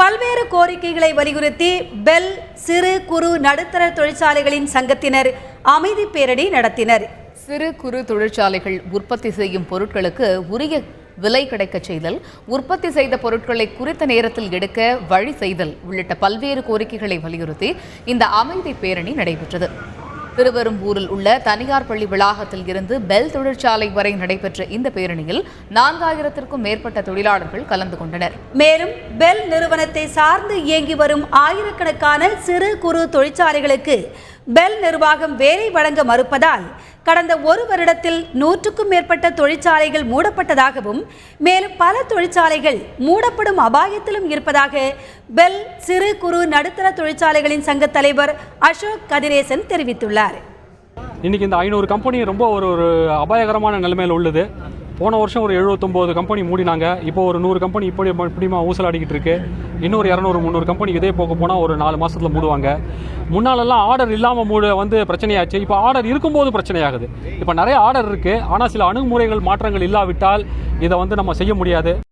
பல்வேறு கோரிக்கைகளை வலியுறுத்தி பெல் சிறு குறு நடுத்தர தொழிற்சாலைகளின் சங்கத்தினர் அமைதி பேரணி நடத்தினர். சிறு குறு தொழிற்சாலைகள் உற்பத்தி செய்யும் பொருட்களுக்கு உரிய விலை கிடைக்கச் செய்தல், உற்பத்தி செய்த பொருட்களை குறித்த நேரத்தில் எடுக்க வழி செய்தல் உள்ளிட்ட பல்வேறு கோரிக்கைகளை வலியுறுத்தி இந்த அமைதி பேரணி நடைபெற்றது. திருவெரும்பூரில் உள்ள தனியார் பள்ளி வளாகத்தில் இருந்து பெல் தொழிற்சாலை வரை நடைபெற்ற இந்த பேரணியில் 4000க்கும் மேற்பட்ட தொழிலாளர்கள் கலந்து கொண்டனர். மேலும் பெல் நிறுவனத்தை சார்ந்து இயங்கி வரும் ஆயிரக்கணக்கான சிறு குறு தொழிற்சாலைகளுக்கு பெல் நிர்வாகம் வேலை வழங்க மறுப்பதால் கடந்த ஒரு வருடத்தில் 100க்கும் மேற்பட்ட தொழிற்சாலைகள் மூடப்பட்டதாகவும் மேலும் பல தொழிற்சாலைகள் மூடப்படும் அபாயத்திலும் இருப்பதாக பெல் சிறு குறு நடுத்தர தொழிற்சாலைகளின் சங்க தலைவர் அசோக் கதிரேசன் தெரிவித்துள்ளார். இன்னைக்கு இந்த 500 கம்பெனி ரொம்ப ஒரு அபாயகரமான நிலைமையில் உள்ளது. போன வருஷம் ஒரு 79 கம்பெனி மூடினாங்க. இப்போ ஒரு 100 கம்பெனி இப்படிமா ஊசலாடிக்கிட்டு இருக்கு. இன்னொரு 200-300 கம்பெனி இதே போனால் ஒரு 4 மாதத்தில் மூடுவாங்க. முன்னாலெல்லாம் ஆர்டர் இல்லாமல் பிரச்சனையாச்சு. இப்போ ஆர்டர் இருக்கும்போது பிரச்சனையாகுது. இப்போ நிறைய ஆர்டர் இருக்குது. ஆனால் சில அணுகுமுறைகள் மாற்றங்கள் இல்லாவிட்டால் இதை நம்ம செய்ய முடியாது.